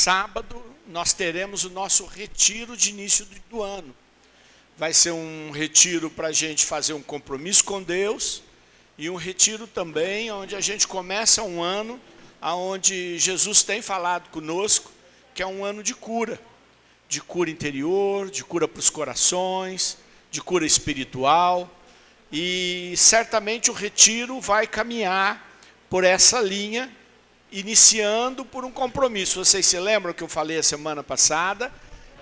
sábado, nós teremos o nosso retiro de início do ano. Vai ser um retiro para a gente fazer um compromisso com Deus, e um retiro também onde a gente começa um ano onde Jesus tem falado conosco, que é um ano de cura interior, de cura para os corações, de cura espiritual, e certamente o retiro vai caminhar por essa linha, iniciando por um compromisso. Vocês se lembram que eu falei a semana passada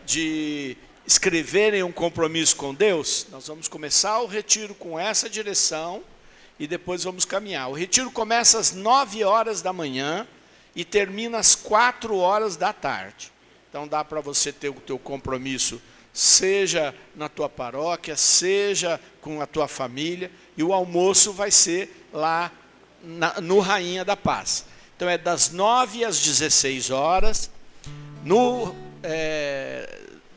de escreverem um compromisso com Deus? Nós vamos começar o retiro com essa direção e depois vamos caminhar. O retiro começa às 9 horas da manhã e termina às 4 horas da tarde. Então dá para você ter o teu compromisso, seja na tua paróquia, seja com a tua família, e o almoço vai ser lá no Rainha da Paz. Então é das 9 às 16 horas,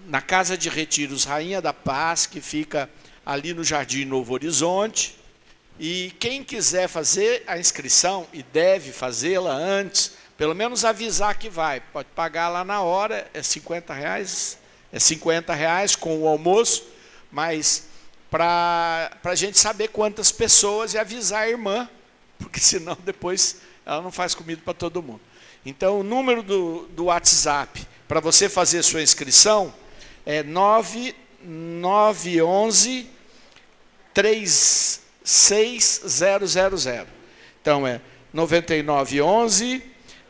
na Casa de Retiros Rainha da Paz, que fica ali no Jardim Novo Horizonte. E quem quiser fazer a inscrição, e deve fazê-la antes, pelo menos avisar que vai, pode pagar lá na hora, é R$50, é R$50 com o almoço, mas para a gente saber quantas pessoas e avisar a irmã, porque senão depois ela não faz comida para todo mundo. Então o número do WhatsApp para você fazer sua inscrição é 9911 36000. Então é 9911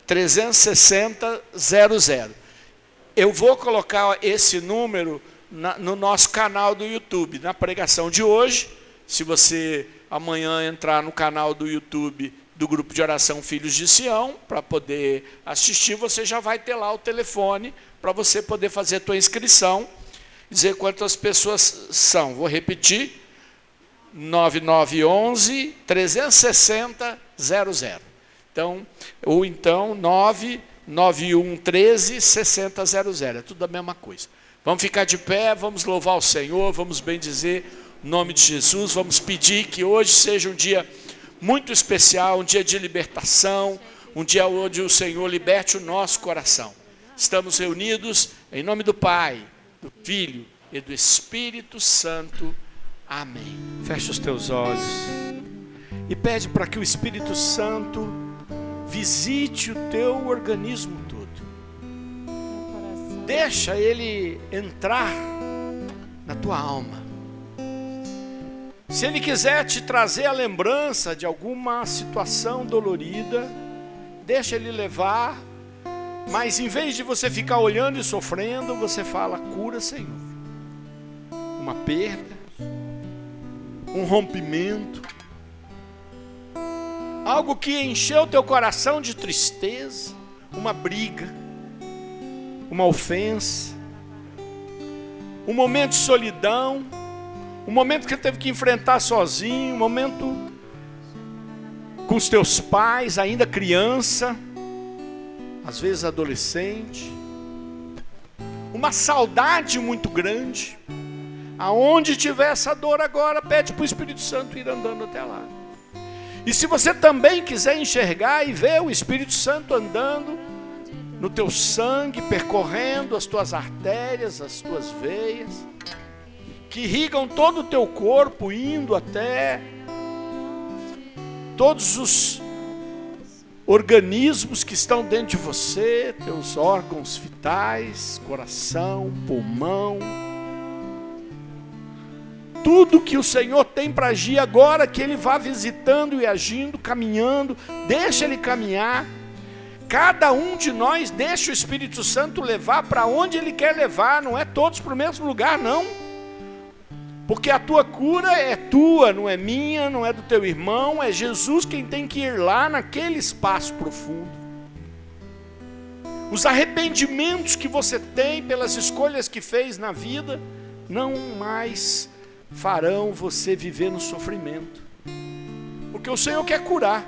360 00. Eu vou colocar esse número no nosso canal do YouTube, na pregação de hoje. Se você amanhã entrar no canal do YouTube do Grupo de Oração Filhos de Sião, para poder assistir, você já vai ter lá o telefone para você poder fazer a tua inscrição, dizer quantas pessoas são. Vou repetir, 9911 360 00. Então, ou então 99113 6000. É tudo a mesma coisa. Vamos ficar de pé, vamos louvar o Senhor, vamos bendizer o nome de Jesus, vamos pedir que hoje seja um dia muito especial, um dia de libertação, um dia onde o Senhor liberte o nosso coração. Estamos reunidos em nome do Pai, do Filho e do Espírito Santo. Amém. Fecha os teus olhos e pede para que o Espírito Santo visite o teu organismo todo. Deixa ele entrar na tua alma. Se ele quiser te trazer a lembrança de alguma situação dolorida, deixa ele levar, mas em vez de você ficar olhando e sofrendo, você fala: cura, Senhor. Uma perda, um rompimento, algo que encheu teu coração de tristeza, uma briga, uma ofensa, um momento de solidão, um momento que teve que enfrentar sozinho, um momento com os teus pais, ainda criança, às vezes adolescente, uma saudade muito grande. Aonde tiver essa dor agora, pede para o Espírito Santo ir andando até lá. E se você também quiser enxergar e ver o Espírito Santo andando no teu sangue, percorrendo as tuas artérias, as tuas veias, que irrigam todo o teu corpo, indo até todos os organismos que estão dentro de você, teus órgãos vitais, coração, pulmão, tudo que o Senhor tem para agir agora, que Ele vá visitando e agindo, caminhando, deixa Ele caminhar. Cada um de nós deixa o Espírito Santo levar para onde Ele quer levar, não é todos para o mesmo lugar, não. Porque a tua cura é tua, não é minha, não é do teu irmão, é Jesus quem tem que ir lá naquele espaço profundo. Os arrependimentos que você tem pelas escolhas que fez na vida, não mais farão você viver no sofrimento, porque o Senhor quer curar,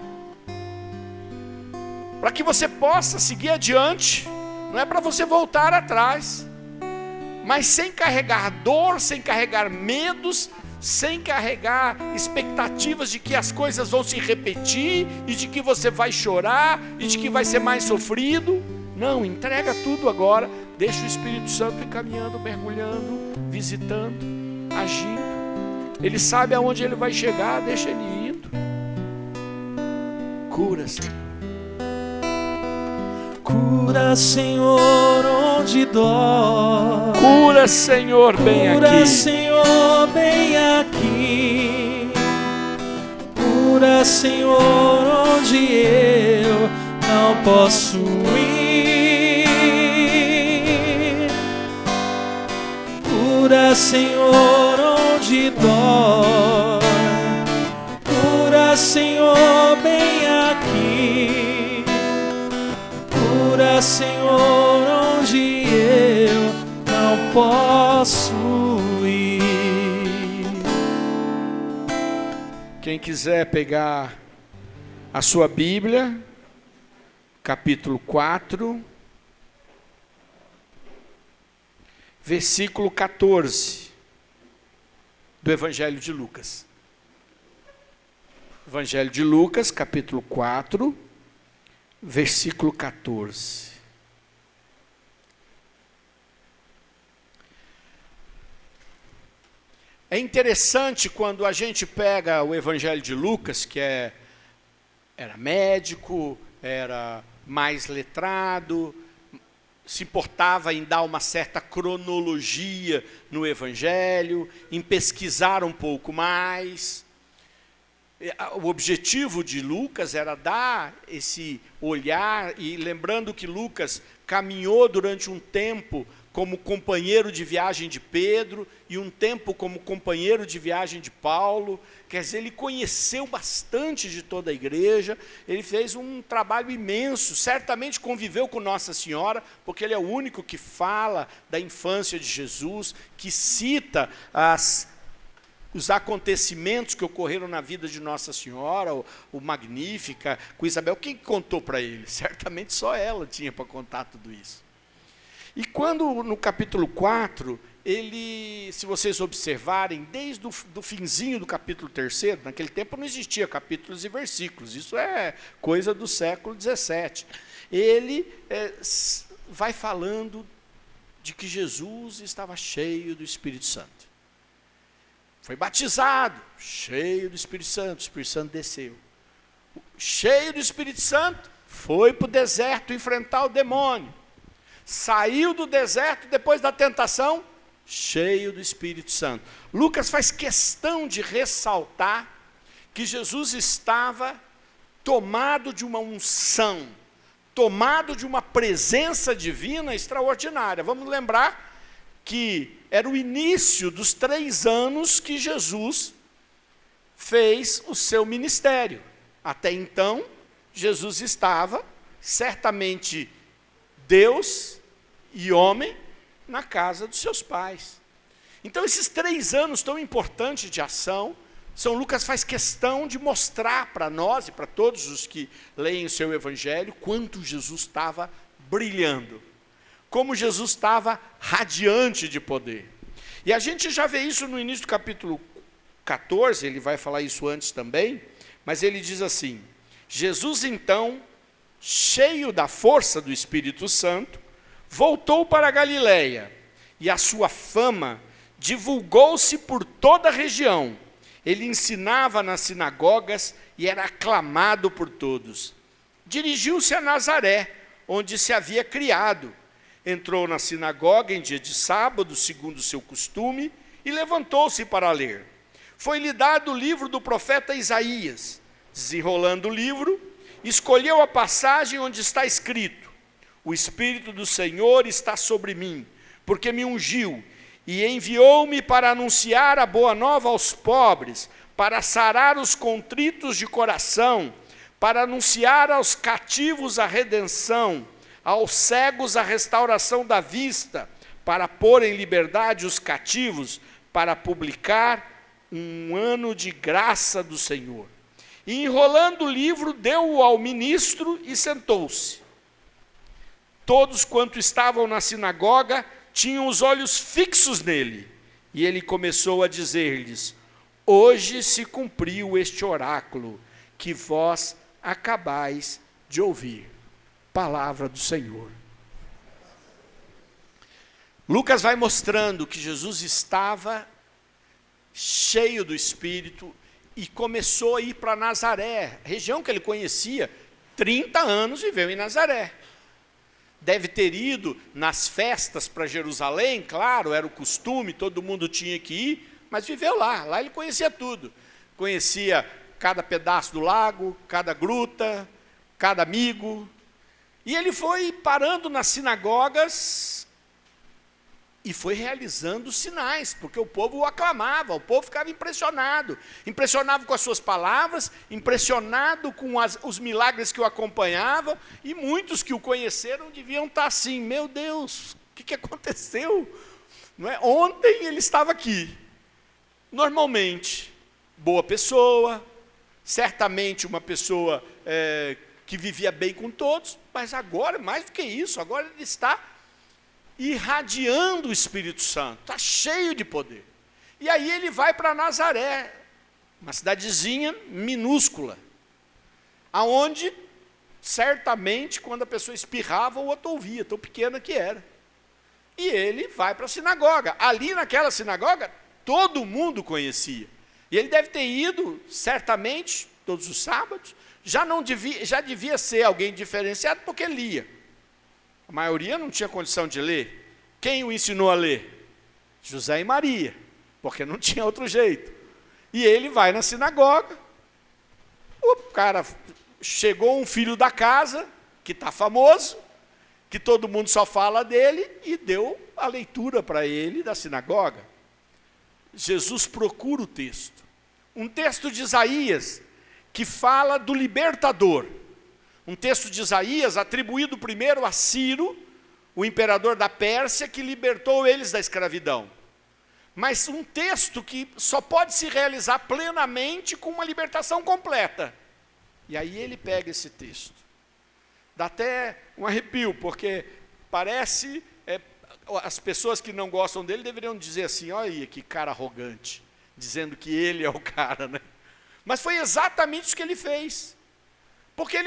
para que você possa seguir adiante, não é para você voltar atrás, mas sem carregar dor, sem carregar medos, sem carregar expectativas de que as coisas vão se repetir, e de que você vai chorar, e de que vai ser mais sofrido. Não, entrega tudo agora, deixa o Espírito Santo encaminhando, mergulhando, visitando, agindo. Ele sabe aonde ele vai chegar, deixa ele indo. Cura, Senhor. Cura, Senhor, onde dói. Cura, Senhor, bem aqui. Cura, Senhor, bem aqui. Cura, Senhor, onde eu não posso ir. Cura, Senhor, onde dói. Cura, Senhor, bem aqui. Cura, Senhor, onde eu não posso ir. Quem quiser pegar a sua Bíblia, capítulo 4, versículo 14, do Evangelho de Lucas. Evangelho de Lucas, capítulo 4, versículo 14. É interessante quando a gente pega o Evangelho de Lucas, que era médico, era mais letrado, se importava em dar uma certa cronologia no Evangelho, em pesquisar um pouco mais. O objetivo de Lucas era dar esse olhar, e lembrando que Lucas caminhou durante um tempo como companheiro de viagem de Pedro, e um tempo como companheiro de viagem de Paulo, quer dizer, ele conheceu bastante de toda a igreja, ele fez um trabalho imenso, certamente conviveu com Nossa Senhora, porque ele é o único que fala da infância de Jesus, que cita os acontecimentos que ocorreram na vida de Nossa Senhora, o Magnífica, com Isabel. Quem contou para ele? Certamente só ela tinha para contar tudo isso. E quando no capítulo 4, ele, se vocês observarem, desde o finzinho do capítulo 3, naquele tempo não existia capítulos e versículos, isso é coisa do século 17. Ele vai falando de que Jesus estava cheio do Espírito Santo. Foi batizado, cheio do Espírito Santo, o Espírito Santo desceu. Cheio do Espírito Santo, foi para o deserto enfrentar o demônio. Saiu do deserto depois da tentação, cheio do Espírito Santo. Lucas faz questão de ressaltar que Jesus estava tomado de uma unção, tomado de uma presença divina extraordinária. Vamos lembrar que era o início dos 3 anos que Jesus fez o seu ministério. Até então, Jesus estava, certamente, Deus e homem, na casa dos seus pais. Então, esses 3 anos tão importantes de ação, São Lucas faz questão de mostrar para nós e para todos os que leem o seu evangelho, quanto Jesus estava brilhando, como Jesus estava radiante de poder. E a gente já vê isso no início do capítulo 14, ele vai falar isso antes também, mas ele diz assim: Jesus então, cheio da força do Espírito Santo, voltou para a Galileia, e a sua fama divulgou-se por toda a região. Ele ensinava nas sinagogas e era aclamado por todos. Dirigiu-se a Nazaré, onde se havia criado. Entrou na sinagoga em dia de sábado, segundo o seu costume, e levantou-se para ler. Foi-lhe dado o livro do profeta Isaías. Desenrolando o livro, escolheu a passagem onde está escrito: o Espírito do Senhor está sobre mim, porque me ungiu e enviou-me para anunciar a boa nova aos pobres, para sarar os contritos de coração, para anunciar aos cativos a redenção, aos cegos a restauração da vista, para pôr em liberdade os cativos, para publicar um ano de graça do Senhor. E enrolando o livro, deu-o ao ministro e sentou-se. Todos quanto estavam na sinagoga tinham os olhos fixos nele, e ele começou a dizer-lhes: hoje se cumpriu este oráculo que vós acabais de ouvir. Palavra do Senhor. Lucas vai mostrando que Jesus estava cheio do Espírito e começou a ir para Nazaré, região que ele conhecia. 30 anos viveu em Nazaré. Deve ter ido nas festas para Jerusalém, claro, era o costume, todo mundo tinha que ir, mas viveu lá. Lá ele conhecia tudo. Conhecia cada pedaço do lago, cada gruta, cada amigo. E ele foi parando nas sinagogas e foi realizando sinais, porque o povo o aclamava, o povo ficava impressionado. Impressionado com as suas palavras, impressionado com os milagres que o acompanhavam, e muitos que o conheceram deviam estar assim, meu Deus, o que aconteceu? Não é? Ontem ele estava aqui. Normalmente, boa pessoa, certamente uma pessoa que vivia bem com todos, mas agora, mais do que isso, agora ele está irradiando o Espírito Santo, está cheio de poder. E aí ele vai para Nazaré, uma cidadezinha minúscula, aonde certamente quando a pessoa espirrava o outro ouvia, tão pequena que era. E ele vai para a sinagoga. Ali naquela sinagoga todo mundo conhecia. E ele deve ter ido certamente todos os sábados. Já devia ser alguém diferenciado porque lia. A maioria não tinha condição de ler. Quem o ensinou a ler? José e Maria, porque não tinha outro jeito. E ele vai na sinagoga. O cara, chegou um filho da casa, que está famoso, que todo mundo só fala dele, e deu a leitura para ele da sinagoga. Jesus procura o texto. Um texto de Isaías, que fala do libertador. Um texto de Isaías atribuído primeiro a Ciro, o imperador da Pérsia, que libertou eles da escravidão. Mas um texto que só pode se realizar plenamente com uma libertação completa. E aí ele pega esse texto. Dá até um arrepio, porque parece, as pessoas que não gostam dele deveriam dizer assim, olha aí, que cara arrogante, dizendo que ele é o cara, né? Mas foi exatamente isso que ele fez. Porque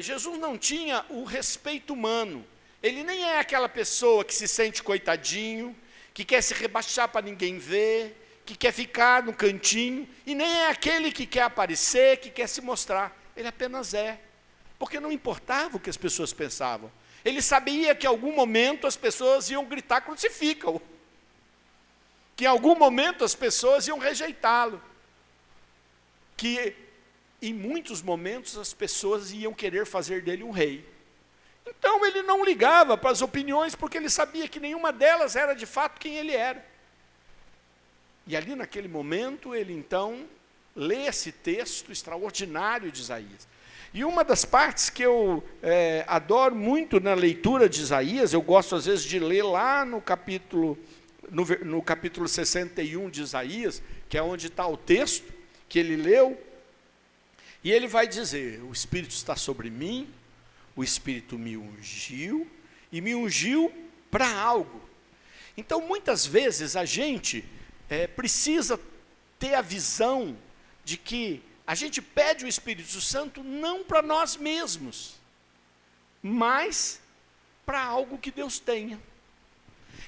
Jesus não tinha o respeito humano. Ele nem é aquela pessoa que se sente coitadinho, que quer se rebaixar para ninguém ver, que quer ficar no cantinho, e nem é aquele que quer aparecer, que quer se mostrar. Ele apenas é. Porque não importava o que as pessoas pensavam. Ele sabia que em algum momento as pessoas iam gritar crucifica-o. Que em algum momento as pessoas iam rejeitá-lo. Que em muitos momentos as pessoas iam querer fazer dele um rei. Então ele não ligava para as opiniões, porque ele sabia que nenhuma delas era de fato quem ele era. E ali naquele momento ele então lê esse texto extraordinário de Isaías. E uma das partes que eu adoro muito na leitura de Isaías, eu gosto às vezes de ler lá no capítulo 61 de Isaías, que é onde está o texto que ele leu. E ele vai dizer, o Espírito está sobre mim, o Espírito me ungiu, e me ungiu para algo. Então, muitas vezes, a gente precisa ter a visão de que a gente pede o Espírito Santo não para nós mesmos, mas para algo que Deus tenha.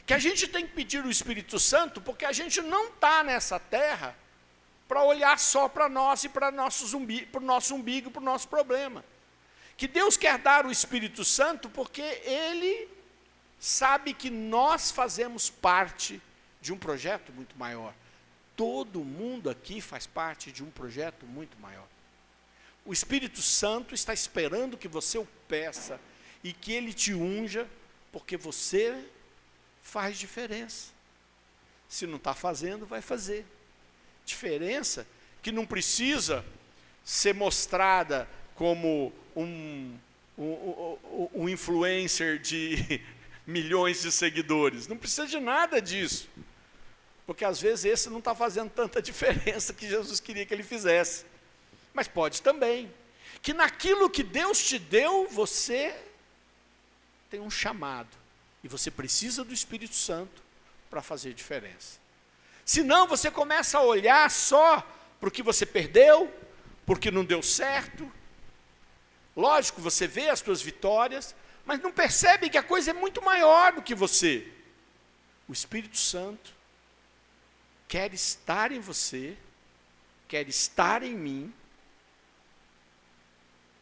Que a gente tem que pedir o Espírito Santo porque a gente não está nessa terra para olhar só para nós e para o nosso umbigo, para o nosso problema. Que Deus quer dar o Espírito Santo porque Ele sabe que nós fazemos parte de um projeto muito maior. Todo mundo aqui faz parte de um projeto muito maior. O Espírito Santo está esperando que você o peça e que Ele te unja, porque você faz diferença. Se não está fazendo, vai fazer. Diferença que não precisa ser mostrada como um influencer de milhões de seguidores. Não precisa de nada disso. Porque às vezes esse não está fazendo tanta diferença que Jesus queria que ele fizesse. Mas pode também. Que naquilo que Deus te deu, você tem um chamado. E você precisa do Espírito Santo para fazer diferença. Senão você começa a olhar só para o que você perdeu, porque não deu certo. Lógico, você vê as suas vitórias, mas não percebe que a coisa é muito maior do que você. O Espírito Santo quer estar em você, quer estar em mim,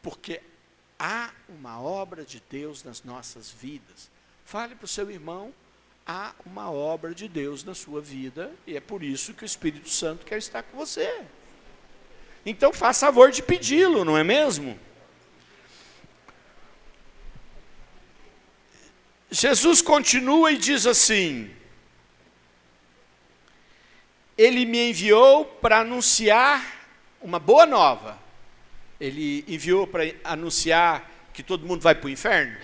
porque há uma obra de Deus nas nossas vidas. Fale para o seu irmão, há uma obra de Deus na sua vida, e é por isso que o Espírito Santo quer estar com você. Então faça favor de pedi-lo, não é mesmo? Jesus continua e diz assim: Ele me enviou para anunciar uma boa nova. Ele enviou para anunciar que todo mundo vai para o inferno?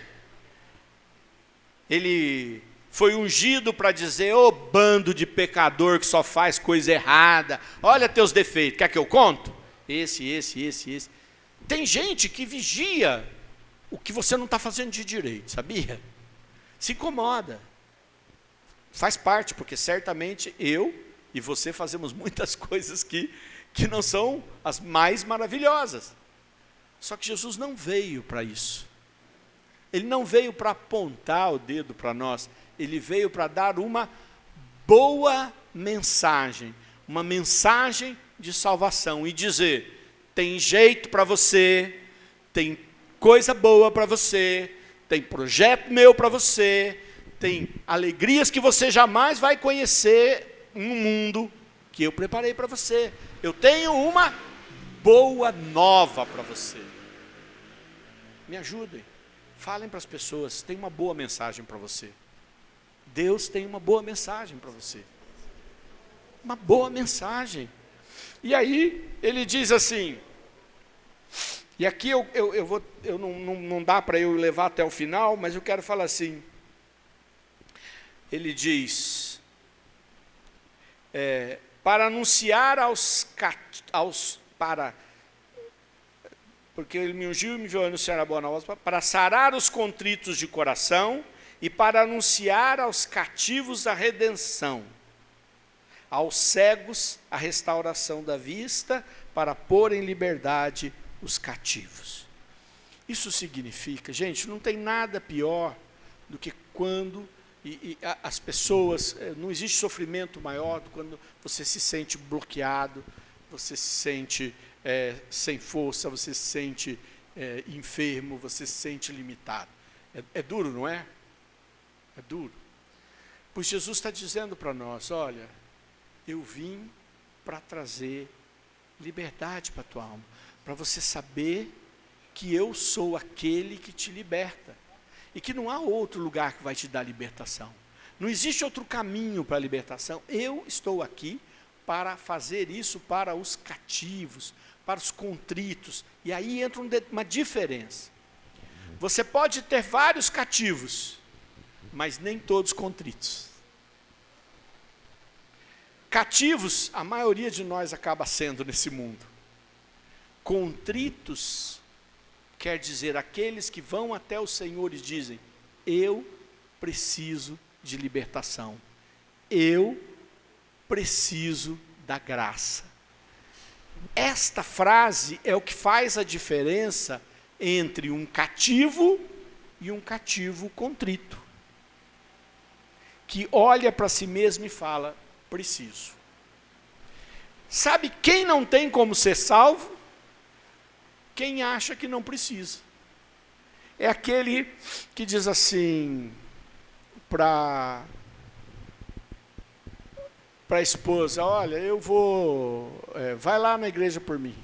Ele foi ungido para dizer, ô bando de pecador que só faz coisa errada, olha teus defeitos, quer que eu conto? Esse. Tem gente que vigia o que você não está fazendo de direito, sabia? Se incomoda. Faz parte, porque certamente eu e você fazemos muitas coisas que não são as mais maravilhosas. Só que Jesus não veio para isso. Ele não veio para apontar o dedo para nós. Ele veio para dar uma boa mensagem. Uma mensagem de salvação. E dizer, tem jeito para você, tem coisa boa para você, tem projeto meu para você, tem alegrias que você jamais vai conhecer no mundo que eu preparei para você. Eu tenho uma boa nova para você. Me ajudem. Falem para as pessoas, tem uma boa mensagem para você. Deus tem uma boa mensagem para você. Uma boa mensagem. E aí, ele diz assim, e aqui não dá para eu levar até o final, mas eu quero falar assim. Ele diz, para anunciar porque ele me ungiu e me enviou a anunciar a boa nova, para sarar os contritos de coração e para anunciar aos cativos a redenção, aos cegos a restauração da vista, para pôr em liberdade os cativos. Isso significa, gente, não tem nada pior do que quando as pessoas, não existe sofrimento maior do que quando você se sente bloqueado, você se sente sem força, você se sente enfermo, você se sente limitado. É duro, não é? É duro. Pois Jesus está dizendo para nós, olha, eu vim para trazer liberdade para a tua alma, para você saber que eu sou aquele que te liberta, e que não há outro lugar que vai te dar libertação. Não existe outro caminho para a libertação. Eu estou aqui para fazer isso para os cativos, para os contritos. E aí entra uma diferença. Você pode ter vários cativos, mas nem todos contritos. Cativos, a maioria de nós acaba sendo nesse mundo. Contritos quer dizer aqueles que vão até o Senhor e dizem, eu preciso de libertação. Eu preciso da graça. Esta frase é o que faz a diferença entre um cativo e um cativo contrito, que olha para si mesmo e fala, preciso. Sabe quem não tem como ser salvo? Quem acha que não precisa. É aquele que diz assim, para a esposa, olha, eu vou, vai lá na igreja por mim.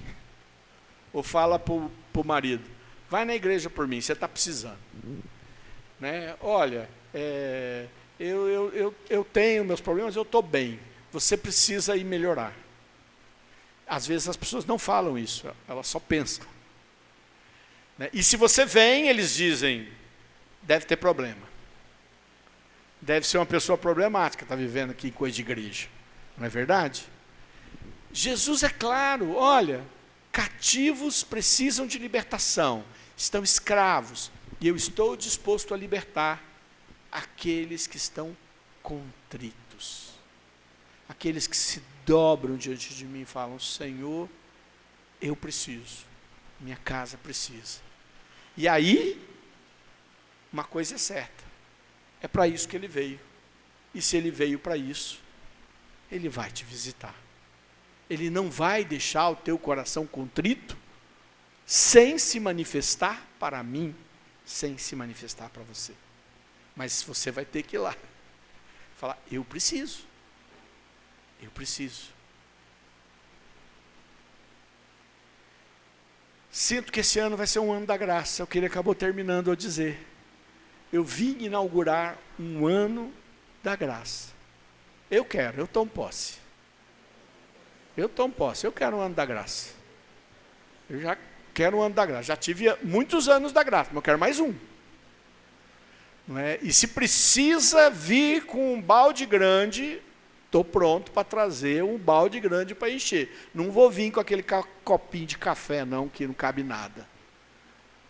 Ou fala para o marido, vai na igreja por mim, você está precisando. Né? Olha, eu tenho meus problemas, eu estou bem, você precisa ir melhorar. Às vezes as pessoas não falam isso, elas só pensam. Né? E se você vem, eles dizem, deve ter problema. Deve ser uma pessoa problemática, está vivendo aqui em coisa de igreja. Não é verdade? Jesus é claro, olha, cativos precisam de libertação, estão escravos, e eu estou disposto a libertar aqueles que estão contritos. Aqueles que se dobram diante de mim e falam, Senhor, eu preciso, minha casa precisa. E aí, uma coisa é certa, é para isso que ele veio. E se ele veio para isso, ele vai te visitar. Ele não vai deixar o teu coração contrito sem se manifestar para mim, sem se manifestar para você. Mas você vai ter que ir lá. Falar, eu preciso. Eu preciso. Sinto que esse ano vai ser um ano da graça. O que ele acabou terminando a dizer. Eu vim inaugurar um ano da graça. Eu quero, eu tomo posse. Eu tomo posse, eu quero um ano da graça. Eu já quero um ano da graça. Já tive muitos anos da graça, mas eu quero mais um. Não é? E se precisa vir com um balde grande, estou pronto para trazer um balde grande para encher. Não vou vir com aquele copinho de café, não, que não cabe nada.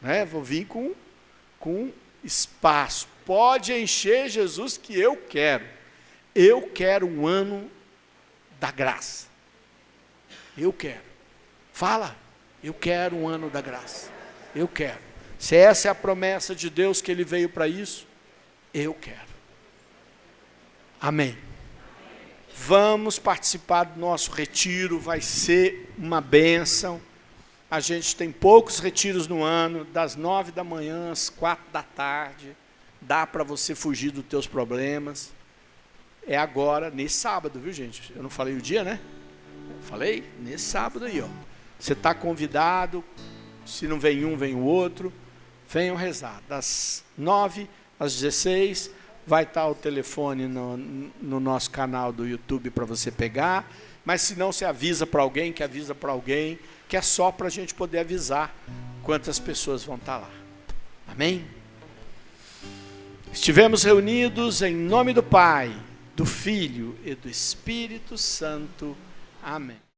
Né? Vou vir com espaço. Pode encher, Jesus, que eu quero. Eu quero um ano da graça. Eu quero. Fala, eu quero um ano da graça. Eu quero. Se essa é a promessa de Deus, que Ele veio para isso, eu quero. Amém. Vamos participar do nosso retiro, vai ser uma bênção. A gente tem poucos retiros no ano, das 9 da manhã às 4 da tarde. Dá para você fugir dos teus problemas. É agora, nesse sábado, viu, gente? Eu não falei o dia, né? Falei? Nesse sábado aí, ó. Você está convidado, se não vem um, vem o outro. Venham rezar. Das 9 às 16, vai estar o telefone no nosso canal do YouTube para você pegar. Mas se não, você avisa para alguém, que avisa para alguém, que é só para a gente poder avisar quantas pessoas vão estar lá. Amém? Estivemos reunidos em nome do Pai, do Filho e do Espírito Santo. Amém.